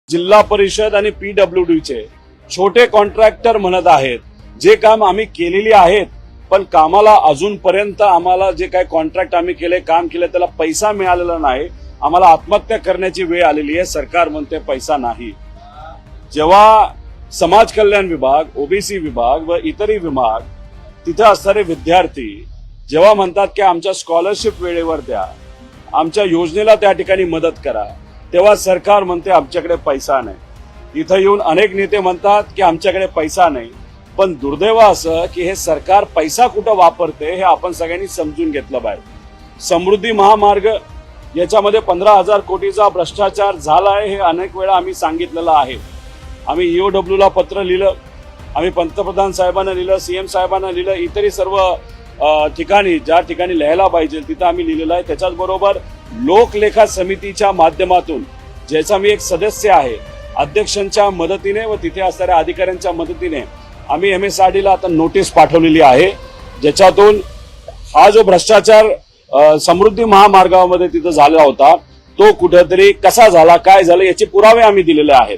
जिल्हा परिषद आणि पीडब्ल्यूडीचे छोटे कॉन्ट्रॅक्टर म्हणत आहेत जे काम आम्ही केलेली आहेत, पण कामाला अजूनपर्यंत आम्हाला जे काही कॉन्ट्रॅक्ट आम्ही केले, काम केले, त्याला पैसा मिळालेला नाही. आम्हाला आत्महत्या करण्याची वेळ आलेली आहे. सरकार म्हणते पैसा नाही. जेव्हा समाज कल्याण विभाग, ओबीसी विभाग व इतरही विभाग तिथे असणारे विद्यार्थी जेव्हा म्हणतात की आमच्या स्कॉलरशिप वेळेवर द्या, आमच्या योजनेला त्या ठिकाणी मदत करा, तेव्हा सरकार म्हणते आमच्याकडे पैसा नाही. इथं येऊन अनेक नेते म्हणतात की आमच्याकडे पैसा नाही. पण दुर्दैव असं की हे सरकार पैसा कुठं वापरते हे आपण सगळ्यांनी समजून घेतलं पाहिजे. समृद्धी महामार्ग याच्यामध्ये 15,000 कोटीचा भ्रष्टाचार झालाय हे अनेक वेळा आम्ही सांगितलेलं आहे. आम्ही EOW ला पत्र लिहिलं, आम्ही पंतप्रधान साहेबांना लिहिलं, सीएम साहेबांना लिहिलं, इतरही सर्व ठिकाणी ज्या ठिकाणी लिहायला पाहिजे तिथं आम्ही लिहिलेलं आहे. त्याच्याच बरोबर लोकलेखा समितीच्या माध्यमातून, ज्याचा मी एक सदस्य आहे, अध्यक्षांच्या मदतीने व तिथे असणाऱ्या अधिकाऱ्यांच्या मदतीने आम्ही MSRD ला आता नोटीस पाठवलेली आहे, ज्याच्यातून हा जो भ्रष्टाचार समृद्धी महामार्गामध्ये तिथं झाला होता तो कुठेतरी कसा झाला, काय झालं याचे पुरावे आम्ही दिलेले आहेत.